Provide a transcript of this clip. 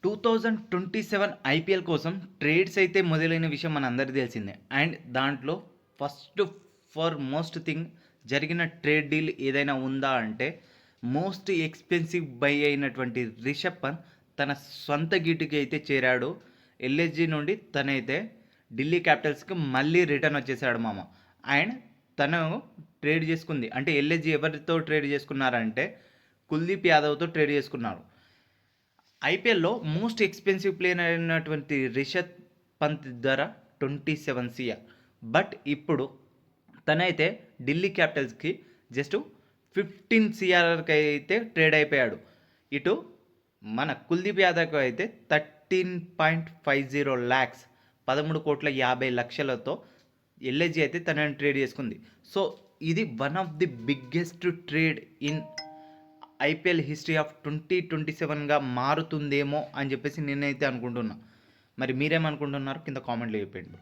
2027 IPL కోసం trades అయితే మొదలైన విషయం మనందరికీ తెలిసిందే. అండ్ దాంట్లో ఫస్ట్ ఫర్ మోస్ట్ థింగ్ జరిగిన ట్రేడ్ డీల్ ఏదైనా ఉందా అంటే మోస్ట్ ఎక్స్పెన్సివ్ బై అయినటువంటి రిషబ్ పంత్ తన సొంత గీటుకి అయితే చేరాడు. ఎల్ఎస్జి నుండి తనైతే ఢిల్లీ క్యాపిటల్స్కి మళ్ళీ రిటర్న్ వచ్చేసాడు మామ. అండ్ తను ట్రేడ్ చేసుకుంది అంటే ఎల్ఎస్జి ఎవరితో ట్రేడ్ చేసుకున్నారంటే కుల్దీప్ యాదవ్తో ట్రేడ్ చేసుకున్నారు. ఐపీఎల్లో మోస్ట్ ఎక్స్పెన్సివ్ ప్లేయర్ అయినటువంటి రిషబ్ పంత్ ధర 27 CR. బట్ ఇప్పుడు తనైతే ఢిల్లీ క్యాపిటల్స్కి జస్ట్ 15 CRకి అయితే ట్రేడ్ అయిపోయాడు. ఇటు మన కుల్దీప్ యాదవ్కి అయితే 13.50 lakhs 13,50,00,000తో ఎల్ఐజీ అయితే తనని ట్రేడ్ చేసుకుంది. సో ఇది one of the biggest trade in IPL history of 2027గా మారుతుందేమో అని చెప్పేసి నేనైతే అనుకుంటున్నా. మరి మీరేమనుకుంటున్నారు కింద కామెంట్లో చెప్పండి.